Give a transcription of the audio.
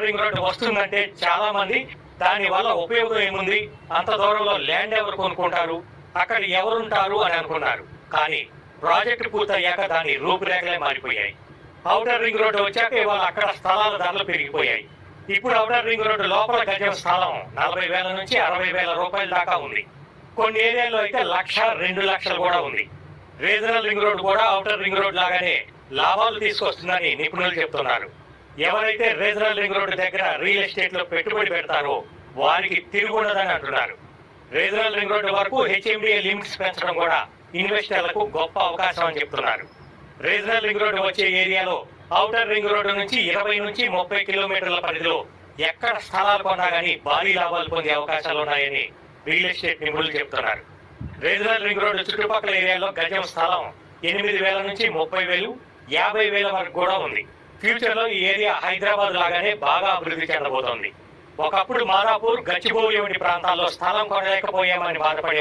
Outer ring road వస్తుందంటే చాలా మంది దాని వల్ల ఉపయోగం ఏముంది, అంత దూరంలో ల్యాండ్ ఎవరు కొనుక్కుంటారు, అక్కడ ఎవరుంటారు అని అనుకున్నారు. కానీ ప్రాజెక్టు పూర్తయ్యాక దాని రూపురేఖలే మారిపోయాయి. ఔటర్ రింగ్ రోడ్డు వచ్చాక ఇవాళ అక్కడ స్థలాల ధరలు పెరిగిపోయాయి. ఇప్పుడు ఔటర్ రింగ్ రోడ్డు లోపల గజం స్థలం 40,000 నుంచి 60,000 రూపాయల దాకా ఉంది. కొన్ని ఏరియాల్లో అయితే 1,00,000, 2,00,000 కూడా ఉంది. రీజనల్ రింగ్ రోడ్డు కూడా ఔటర్ రింగ్ రోడ్ లాగానే లాభాలు తీసుకొస్తుందని నిపుణులు చెప్తున్నారు. ఎవరైతే రీజనల్ రింగ్ రోడ్డు దగ్గర రియల్ ఎస్టేట్ లో పెట్టుబడి పెడతారో వారికి తిరుగుండదని అంటున్నారు. రీజనల్ రింగ్ రోడ్డు వరకు హెచ్ఎండిఏ లిమిట్స్ పెంచడం కూడా ఇన్వెస్టర్లకు గొప్ప అవకాశం అని చెప్తున్నారు. రీజనల్ రింగ్ రోడ్డు వచ్చే ఏరియాలో ఔటర్ రింగ్ రోడ్డు నుంచి 20 నుంచి 30 కిలోమీటర్ల పరిధిలో ఎక్కడ స్థలాలు కొన్నా కానీ భారీ లాభాలు పొందే అవకాశాలు ఉన్నాయని రియల్ ఎస్టేట్ నిపుణులు చెప్తున్నారు. రీజనల్ రింగ్ రోడ్డు చుట్టుపక్కల ఏరియాలో గజం స్థలం 8,000 నుంచి 30,000, 50,000 వరకు కూడా ఉంది. ఫ్యూచర్ లో ఈ ఏరియా హైదరాబాద్ లాగానే బాగా అభివృద్ధి చెందబోతోంది. ఒకప్పుడు మాదాపూర్, గచ్చిబౌలి వంటి ప్రాంతాల్లో స్థలం కొనలేకపోయామని బాధపడే